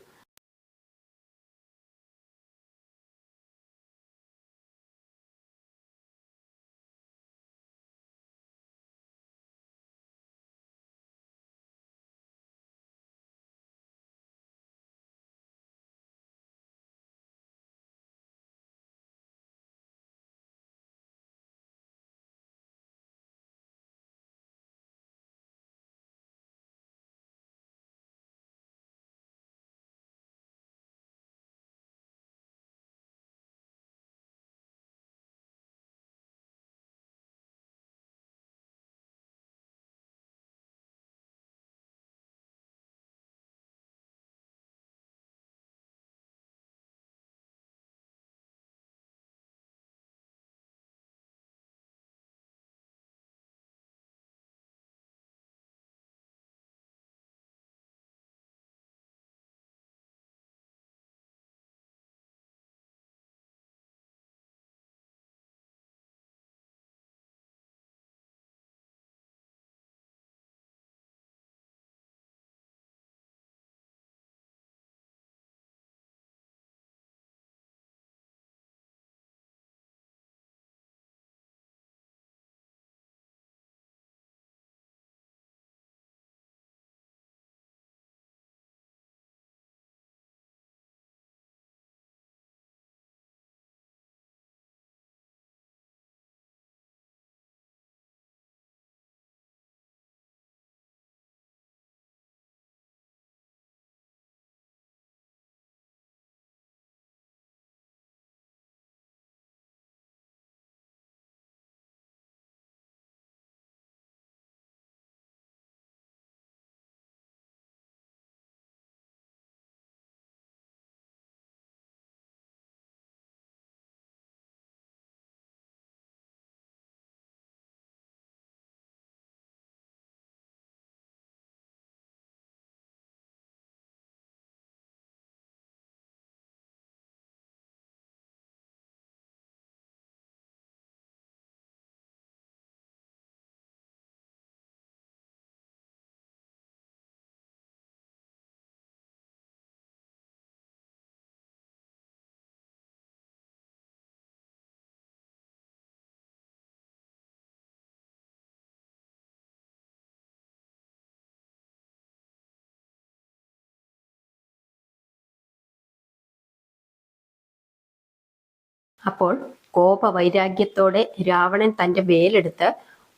അപ്പോൾ കോപവൈരാഗ്യത്തോടെ രാവണൻ തന്റെ വേലെടുത്ത്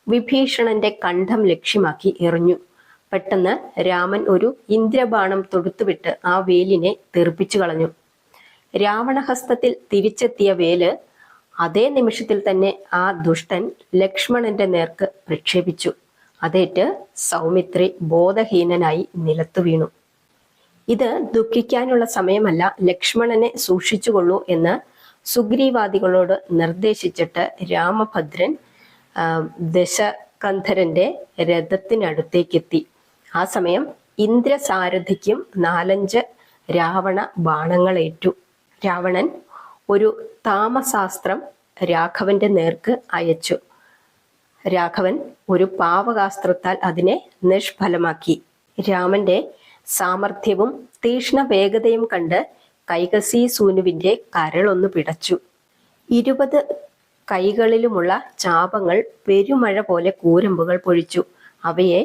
വിഭീഷണന്റെ കണ്ഠം ലക്ഷ്യമാക്കി എറിഞ്ഞു. പെട്ടെന്ന് രാമൻ ഒരു ഇന്ദ്രബാണം തൊടുത്തുവിട്ട് ആ വേലിനെ തെറിപ്പിച്ചു കളഞ്ഞു. രാവണഹസ്തത്തിൽ തിരിച്ചെത്തിയ വേല് അതേ നിമിഷത്തിൽ തന്നെ ആ ദുഷ്ടൻ ലക്ഷ്മണന്റെ നേർക്ക് പ്രക്ഷേപിച്ചു. അതേറ്റ് സൗമിത്രി ബോധഹീനനായി നിലത്തു വീണു. ഇത് ദുഃഖിക്കാനുള്ള സമയമല്ല, ലക്ഷ്മണനെ സൂക്ഷിച്ചുകൊള്ളൂ എന്ന് സുഗ്രീവാദികളോട് നിർദ്ദേശിച്ചിട്ട് രാമഭദ്രൻ ദശകന്ധരന്റെ രഥത്തിനടുത്തേക്കെത്തി. ആ സമയം ഇന്ദ്രസാരഥിക്കും 4-5 രാവണ ബാണങ്ങളേറ്റു. രാവണൻ ഒരു താമസാസ്ത്രം രാഘവന്റെ നേർക്ക് അയച്ചു. രാഘവൻ ഒരു പാവകാസ്ത്രത്താൽ അതിനെ നിഷ്ഫലമാക്കി. രാമന്റെ സാമർഥ്യവും തീക്ഷ്ണ വേഗതയും കണ്ട് കൈകസി സൂനുവിന്റെ കരളൊന്നു പിടച്ചു. 20 കൈകളിലുമുള്ള ചാപങ്ങൾ പെരുമഴ പോലെ കൂരമ്പുകൾ പൊഴിച്ചു. അവയെ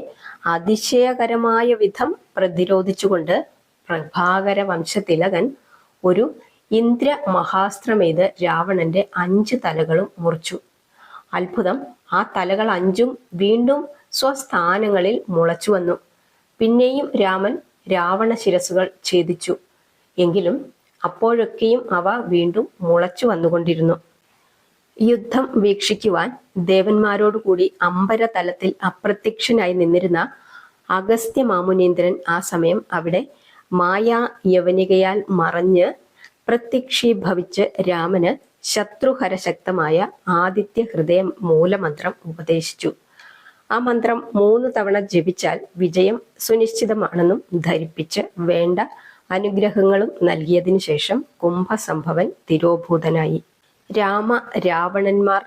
അതിശയകരമായ വിധം പ്രതിരോധിച്ചുകൊണ്ട് പ്രഭാകര വംശതിലകൻ ഒരു ഇന്ദ്ര മഹാസ്ത്രമെയ്ത് രാവണന്റെ 5 തലകളും മുറിച്ചു. അത്ഭുതം, ആ തലകൾ 5ഉം വീണ്ടും സ്വസ്ഥാനങ്ങളിൽ മുളച്ചു വന്നു. പിന്നെയും രാമൻ രാവണ ശിരസുകൾ ഛേദിച്ചു. എങ്കിലും അപ്പോഴൊക്കെയും അവ വീണ്ടും മുളച്ചു വന്നുകൊണ്ടിരുന്നു. യുദ്ധം വീക്ഷിക്കുവാൻ ദേവന്മാരോടുകൂടി അമ്പരതലത്തിൽ അപ്രത്യക്ഷനായി നിന്നിരുന്ന അഗസ്ത്യ മാമുനീന്ദ്രൻ ആ സമയം അവിടെ മായാ യവനികയാൽ മറഞ്ഞ് പ്രത്യക്ഷീഭവിച്ച് രാമന് ശത്രുഹരശക്തമായ ആദിത്യ ഹൃദയ മൂലമന്ത്രം ഉപദേശിച്ചു. ആ മന്ത്രം 3 തവണ ജപിച്ചാൽ വിജയം സുനിശ്ചിതമാണെന്നും ധരിപ്പിച്ച് വേണ്ട അനുഗ്രഹങ്ങളും നൽകിയതിനു ശേഷം കുംഭസംഭവൻ തിരോഭൂതനായി. രാവണന്മാർ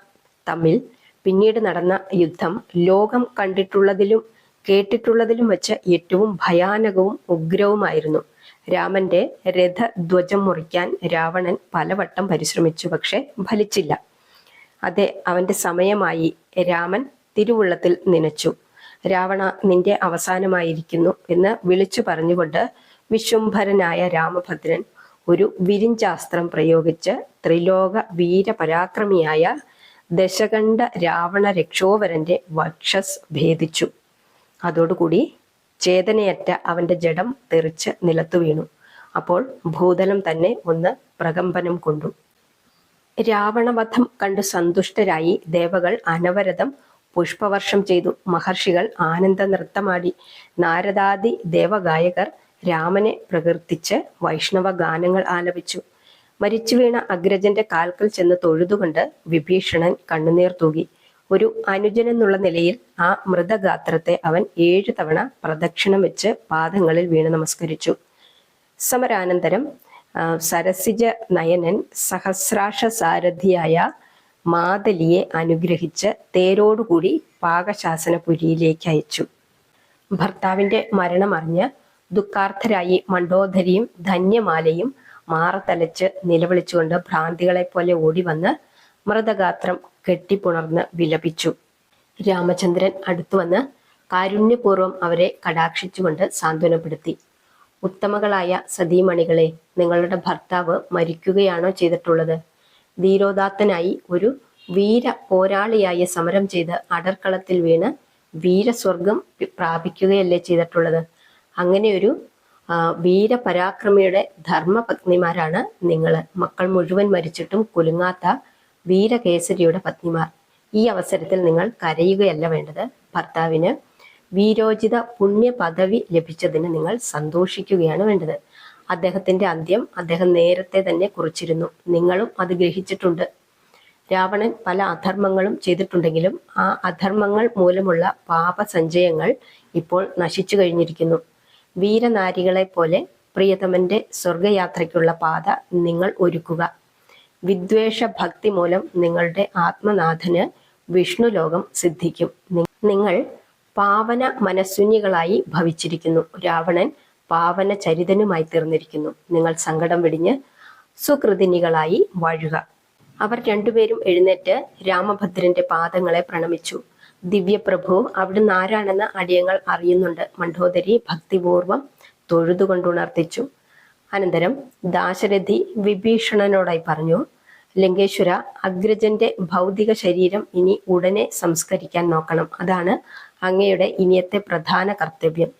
തമ്മിൽ പിന്നീട് നടന്ന യുദ്ധം ലോകം കണ്ടിട്ടുള്ളതിലും കേട്ടിട്ടുള്ളതിലും വെച്ച് ഏറ്റവും ഭയാനകവും ഉഗ്രവുമായിരുന്നു. രാമന്റെ രഥധ്വജം മുറിക്കാൻ രാവണൻ പലവട്ടം പരിശ്രമിച്ചു, പക്ഷെ ഫലിച്ചില്ല. അതെ, അവന്റെ സമയമായി. രാമൻ തിരുവുള്ളത്തിൽ നനച്ചു. രാവണ, നിന്റെ അവസാനമായിരിക്കുന്നു എന്ന് വിളിച്ചു പറഞ്ഞുകൊണ്ട് വിശ്വംഭരനായ രാമഭദ്രൻ ഒരു വിരിഞ്ചാസ്ത്രം പ്രയോഗിച്ച് ത്രിലോക വീരപരാക്രമിയായ ദശകണ്ഠ രാവണ രക്ഷോവരന്റെ വക്ഷസ് ഭേദിച്ചു. അതോടുകൂടി ചേതനയറ്റ അവന്റെ ജഡം തെറിച്ച് നിലത്തു വീണു. അപ്പോൾ ഭൂതലം തന്നെ ഒന്ന് പ്രകമ്പനം കൊണ്ടു. രാവണവധം കണ്ടു സന്തുഷ്ടരായി ദേവകൾ അനവരതം പുഷ്പവർഷം ചെയ്തു. മഹർഷികൾ ആനന്ദ നൃത്തമാടി. നാരദാദി ദേവഗായകർ രാമനെ പ്രകീർത്തിച്ച് വൈഷ്ണവ ഗാനങ്ങൾ ആലപിച്ചു. മരിച്ചു വീണ അഗ്രജന്റെ കാൽക്കൽ ചെന്ന് തൊഴുതുകൊണ്ട് വിഭീഷണൻ കണ്ണുനീർ തൂകി. ഒരു അനുജനെന്നുള്ള നിലയിൽ ആ മൃതഗാത്രത്തെ അവൻ 7 തവണ പ്രദക്ഷിണം വെച്ച് പാദങ്ങളിൽ വീണ് നമസ്കരിച്ചു. സമരാനന്തരം സരസിജ നയനൻ സഹസ്രാക്ഷ സാരഥിയായ മാതലിയെ അനുഗ്രഹിച്ച് തേരോടുകൂടി പാകശാസനപുരിയിലേക്ക് അയച്ചു. ഭർത്താവിന്റെ മരണമറിഞ്ഞ് ദുഃഖാർത്ഥരായി മണ്ഡോദരിയും ധന്യമാലയും മാറത്തലച്ച് നിലവിളിച്ചുകൊണ്ട് ഭ്രാന്തികളെ പോലെ ഓടിവന്ന് മൃതഗാത്രം കെട്ടിപ്പുണർന്ന് വിലപിച്ചു. രാമചന്ദ്രൻ അടുത്തുവന്ന് കാരുണ്യപൂർവ്വം അവരെ കടാക്ഷിച്ചുകൊണ്ട് സാന്ത്വനപ്പെടുത്തി. ഉത്തമകളായ സതീമണികളെ, നിങ്ങളുടെ ഭർത്താവ് മരിക്കുകയാണോ ചെയ്തിട്ടുള്ളത്? ധീരോദാത്തനായി ഒരു വീര പോരാളിയായി സമരം ചെയ്ത് അടർക്കളത്തിൽ വീണ് വീരസ്വർഗം പ്രാപിക്കുകയല്ലേ ചെയ്തിട്ടുള്ളത്? അങ്ങനെ ഒരു വീരപരാക്രമിയുടെ ധർമ്മപത്നിമാരാണ് നിങ്ങൾ. മക്കൾ മുഴുവൻ മരിച്ചിട്ടും കുലുങ്ങാത്ത വീരകേസരിയുടെ പത്നിമാർ. ഈ അവസരത്തിൽ നിങ്ങൾ കരയുകയല്ല വേണ്ടത്. ഭർത്താവിന് വീരോചിത പുണ്യ പദവി ലഭിച്ചതിന് നിങ്ങൾ സന്തോഷിക്കുകയാണ് വേണ്ടത്. അദ്ദേഹത്തിന്റെ അന്ത്യം അദ്ദേഹം നേരത്തെ തന്നെ കുറിച്ചിരുന്നു. നിങ്ങളും അത് ഗ്രഹിച്ചിട്ടുണ്ട്. രാവണൻ പല അധർമ്മങ്ങളും ചെയ്തിട്ടുണ്ടെങ്കിലും ആ അധർമ്മങ്ങൾ മൂലമുള്ള പാപസഞ്ചയങ്ങൾ ഇപ്പോൾ നശിച്ചു കഴിഞ്ഞിരിക്കുന്നു. വീരനാരികളെ പോലെ പ്രിയതമന്റെ സ്വർഗയാത്രയ്ക്കുള്ള പാത നിങ്ങൾ ഒരുക്കുക. വിദ്വേഷ ഭക്തി മൂലം നിങ്ങളുടെ ആത്മനാഥന് വിഷ്ണു ലോകം സിദ്ധിക്കും. നിങ്ങൾ പാവന മനസ്സുന്യകളായി ഭവിച്ചിരിക്കുന്നു. രാവണൻ പാവന ചരിതനുമായി തീർന്നിരിക്കുന്നു. നിങ്ങൾ സങ്കടം വെടിഞ്ഞ് സുകൃതിനികളായി വാഴുക. അവർ രണ്ടുപേരും എഴുന്നേറ്റ് രാമഭദ്രന്റെ പാദങ്ങളെ പ്രണമിച്ചു. ദിവ്യപ്രഭു, അവിടുന്ന് ആരാണെന്ന് അടിയങ്ങൾ അറിയുന്നുണ്ട്. മണ്ഡോദരി ഭക്തിപൂർവം തൊഴുതുകൊണ്ടുണർത്തിച്ചു. അനന്തരം ദാശരഥി വിഭീഷണനോടായി പറഞ്ഞു, ലങ്കേശ്വര, അഗ്രജന്റെ ഭൗതിക ശരീരം ഇനി ഉടനെ സംസ്കരിക്കാൻ നോക്കണം. അതാണ് അങ്ങയുടെ ഇനിയത്തെ പ്രധാന കർത്തവ്യം.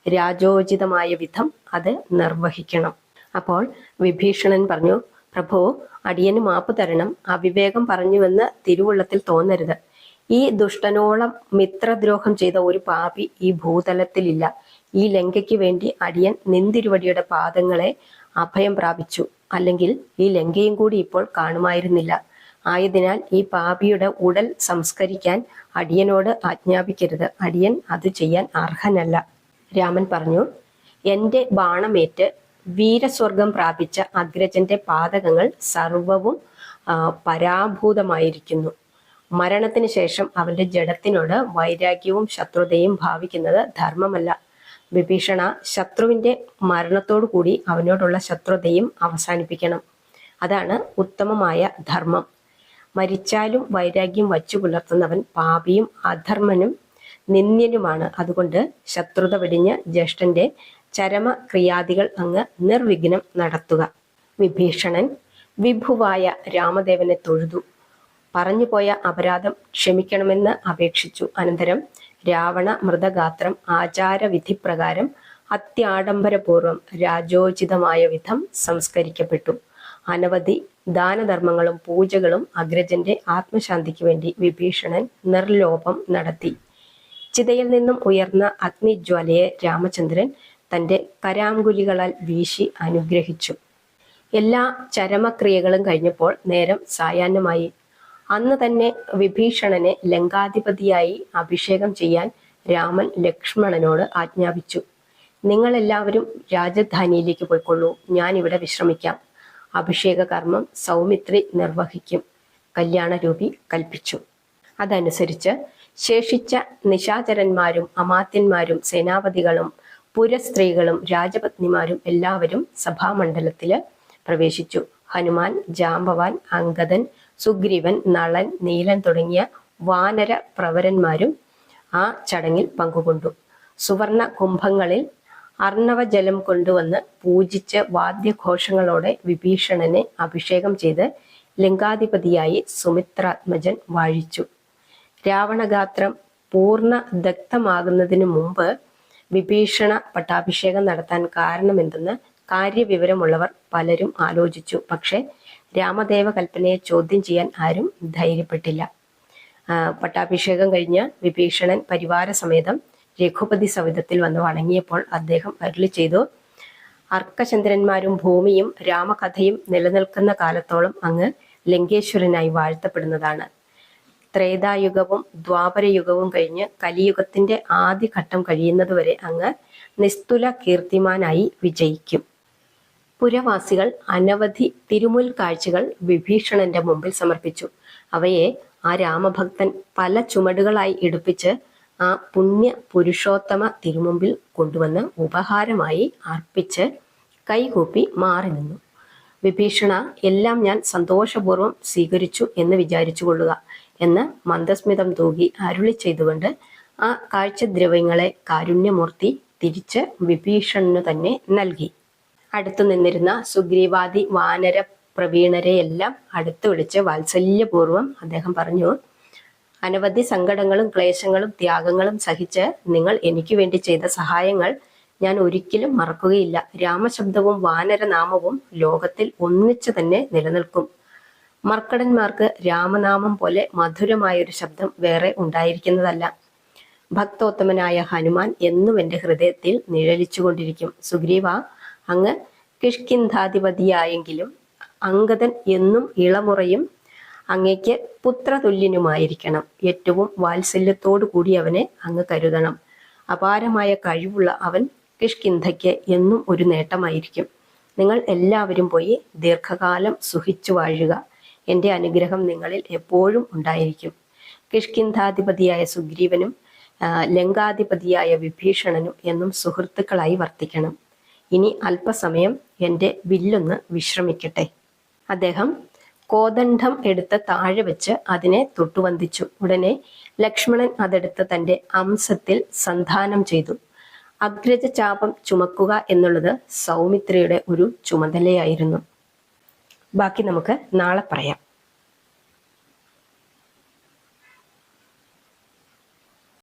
രാജോചിതമായ വിധം അത് നിർവഹിക്കണം. അപ്പോൾ വിഭീഷണൻ പറഞ്ഞു, പ്രഭു, അടിയന് മാപ്പ് തരണം. അവിവേകം പറഞ്ഞുവെന്ന് തിരുവുള്ളത്തിൽ തോന്നരുത്. ഈ ദുഷ്ടനോളം മിത്രദ്രോഹം ചെയ്ത ഒരു പാപി ഈ ഭൂതലത്തിലില്ല. ഈ ലങ്കയ്ക്ക് വേണ്ടി അടിയൻ നിന്തിരുവടിയുടെ പാദങ്ങളെ അഭയം പ്രാപിച്ചു. അല്ലെങ്കിൽ ഈ ലങ്കയും കൂടി ഇപ്പോൾ കാണുമായിരുന്നില്ല. ആയതിനാൽ ഈ പാപിയുടെ ഉടൽ സംസ്കരിക്കാൻ അടിയനോട് ആജ്ഞാപിക്കരുത്. അടിയൻ അത് ചെയ്യാൻ അർഹനല്ല. രാമൻ പറഞ്ഞു, എന്റെ ബാണമേറ്റ് വീരസ്വർഗം പ്രാപിച്ച അഗ്രജന്റെ പാതകങ്ങൾ സർവവും പരാഭൂതമായിരിക്കുന്നു. മരണത്തിന് ശേഷം അവന്റെ ജഡത്തിനോട് വൈരാഗ്യവും ശത്രുതയും ഭാവിക്കുന്നത് ധർമ്മമല്ല. വിഭീഷണ, ശത്രുവിന്റെ മരണത്തോടു കൂടി അവനോടുള്ള ശത്രുതയും അവസാനിപ്പിക്കണം. അതാണ് ഉത്തമമായ ധർമ്മം. മരിച്ചാലും വൈരാഗ്യം വച്ചു പുലർത്തുന്നവൻ പാപിയും അധർമ്മനും നിന്ദ്യനുമാണ്. അതുകൊണ്ട് ശത്രുത വെടിഞ്ഞ് ജ്യേഷ്ഠന്റെ ചരമക്രിയാദികൾ അങ്ങ് നിർവിഘ്നം നടത്തുക. വിഭീഷണൻ വിഭുവായ രാമദേവനെ തൊഴുതു. പറഞ്ഞുപോയ അപരാധം ക്ഷമിക്കണമെന്ന് അപേക്ഷിച്ചു. അനന്തരം രാവണ മൃതഗാത്രം ആചാരവിധിപ്രകാരം അത്യാഡംബരപൂർവം രാജോചിതമായ വിധം സംസ്കരിക്കപ്പെട്ടു. അനവധി ദാനധർമ്മങ്ങളും പൂജകളും അഗ്രജന്റെ ആത്മശാന്തിക്ക് വേണ്ടി വിഭീഷണൻ നിർലോഭം നടത്തി. ചിതയിൽ നിന്നും ഉയർന്ന അഗ്നിജ്വാലയെ രാമചന്ദ്രൻ തന്റെ കരാങ്കുലികളാൽ വീശി അനുഗ്രഹിച്ചു. എല്ലാ ചരമക്രിയകളും കഴിഞ്ഞപ്പോൾ നേരം സായാഹ്നമായി. അന്ന് തന്നെ വിഭീഷണനെ ലങ്കാധിപതിയായി അഭിഷേകം ചെയ്യാൻ രാമൻ ലക്ഷ്മണനോട് ആജ്ഞാപിച്ചു. നിങ്ങളെല്ലാവരും രാജധാനിയിലേക്ക് പോയിക്കൊള്ളൂ, ഞാനിവിടെ വിശ്രമിക്കാം. അഭിഷേക കർമ്മം സൗമിത്രി നിർവഹിക്കും. കല്യാണരൂപി കൽപ്പിച്ചു. അതനുസരിച്ച് ശേഷിച്ച നിശാചരന്മാരും അമാത്യന്മാരും സേനാപതികളും പുരസ്ത്രീകളും രാജപത്നിമാരും എല്ലാവരും സഭാമണ്ഡലത്തില് പ്രവേശിച്ചു. ഹനുമാൻ, ജാംബവാൻ, അംഗദൻ, സുഗ്രീവൻ, നളൻ, നീലൻ തുടങ്ങിയ വാനര പ്രവരന്മാരും ആ ചടങ്ങിൽ പങ്കുകൊണ്ടു. സുവർണ കുംഭങ്ങളിൽ അർണവജലം കൊണ്ടുവന്ന് പൂജിച്ച് വാദ്യഘോഷങ്ങളോടെ വിഭീഷണനെ അഭിഷേകം ചെയ്ത് ലങ്കാധിപതിയായി സുമിത്രാത്മജൻ വാഴിച്ചു. രാവണഗാത്രം പൂർണ്ണ ദഗ്ധമാകുന്നതിന് മുമ്പ് വിഭീഷണ പട്ടാഭിഷേകം നടത്താൻ കാരണമെന്തെന്ന് കാര്യവിവരമുള്ളവർ പലരും ആലോചിച്ചു. പക്ഷെ രാമദേവ കൽപ്പനയെ ചോദ്യം ചെയ്യാൻ ആരും ധൈര്യപ്പെട്ടില്ല. പട്ടാഭിഷേകം കഴിഞ്ഞ് വിഭീഷണൻ പരിവാര സമേതം രഘുപതി സവിധത്തിൽ വന്ന് വണങ്ങിയപ്പോൾ അദ്ദേഹം അരുളി ചെയ്തു, അർക്കചന്ദ്രന്മാരും ഭൂമിയും രാമകഥയും നിലനിൽക്കുന്ന കാലത്തോളം അങ്ങ് ലങ്കേശ്വരനായി വാഴ്ത്തപ്പെടുന്നതാണ്. ത്രേതായുഗവും ദ്വാപരയുഗവും കഴിഞ്ഞ് കലിയുഗത്തിന്റെ ആദ്യഘട്ടം കഴിയുന്നതുവരെ അങ്ങ് നിസ്തുല കീർത്തിമാനായി വിജയിക്കും. പുരവാസികൾ അനവധി തിരുമുൽ കാഴ്ചകൾ വിഭീഷണന്റെ മുമ്പിൽ സമർപ്പിച്ചു. അവയെ ആ രാമഭക്തൻ പല ചുമടുകളായി എടുപ്പിച്ച് ആ പുണ്യ പുരുഷോത്തമ തിരുമുമ്പിൽ കൊണ്ടുവന്ന് ഉപഹാരമായി അർപ്പിച്ച് കൈകൂപ്പി മാറി നിന്നു. വിഭീഷണ, എല്ലാം ഞാൻ സന്തോഷപൂർവ്വം സ്വീകരിച്ചു എന്ന് വിചാരിച്ചു കൊള്ളുക എന്ന് മന്ദസ്മിതം തൂകി അരുളി ചെയ്തുകൊണ്ട് ആ കാഴ്ചദ്രവ്യങ്ങളെ കാരുണ്യമൂർത്തി തിരിച്ച് വിഭീഷണനു തന്നെ നൽകി. അടുത്തു നിന്നിരുന്ന സുഗ്രീവാദി വാനര പ്രവീണരെയെല്ലാം അടുത്തു വിളിച്ച് വാത്സല്യപൂർവ്വം അദ്ദേഹം പറഞ്ഞു, അനവധി സങ്കടങ്ങളും ക്ലേശങ്ങളും ത്യാഗങ്ങളും സഹിച്ച് നിങ്ങൾ എനിക്ക് വേണ്ടി ചെയ്ത സഹായങ്ങൾ ഞാൻ ഒരിക്കലും മറക്കുകയില്ല. രാമശബ്ദവും വാനരനാമവും ലോകത്തിൽ ഒന്നിച്ചു തന്നെ നിലനിൽക്കും. മർക്കടന്മാർക്ക് രാമനാമം പോലെ മധുരമായൊരു ശബ്ദം വേറെ ഉണ്ടായിരിക്കുന്നതല്ല. ഭക്തോത്തമനായ ഹനുമാൻ എന്നും എൻ്റെ ഹൃദയത്തിൽ നിഴലിച്ചുകൊണ്ടിരിക്കും. സുഗ്രീവ, അങ്ങ് കിഷ്കിന്ധാധിപതിയായെങ്കിലും അംഗദൻ എന്നും ഇളമുറയും അങ്ങയ്ക്ക് പുത്രതുല്യനുമായിരിക്കണം. ഏറ്റവും വാത്സല്യത്തോടു കൂടി അവനെ അങ്ങ് കരുതണം. അപാരമായ കഴിവുള്ള അവൻ കിഷ്കിന്ധയ്ക്ക് എന്നും ഒരു നേട്ടമായിരിക്കും. നിങ്ങൾ എല്ലാവരും പോയി ദീർഘകാലം സുഖിച്ചു വാഴുക. എൻ്റെ അനുഗ്രഹം നിങ്ങളിൽ എപ്പോഴും ഉണ്ടായിരിക്കും. കിഷ്കിന്ധാധിപതിയായ സുഗ്രീവനും ലങ്കാധിപതിയായ വിഭീഷണനും എന്നും സുഹൃത്തുക്കളായി വർത്തിക്കണം. ഇനി അല്പസമയം എൻ്റെ വില്ലൊന്ന് വിശ്രമിക്കട്ടെ. അദ്ദേഹം കോദണ്ഡം എടുത്ത് താഴെ വെച്ച് അതിനെ തൊട്ടുവന്ദിച്ചു. ഉടനെ ലക്ഷ്മണൻ അതെടുത്ത് തൻ്റെ അംശത്തിൽ സന്ധാനം ചെയ്തു. അഗ്രജ ചാപം ചുമക്കുക എന്നുള്ളത് സൗമിത്രിയുടെ ഒരു ചുമതലയായിരുന്നു. ബാക്കി നമുക്ക് നാളെ പറയാം.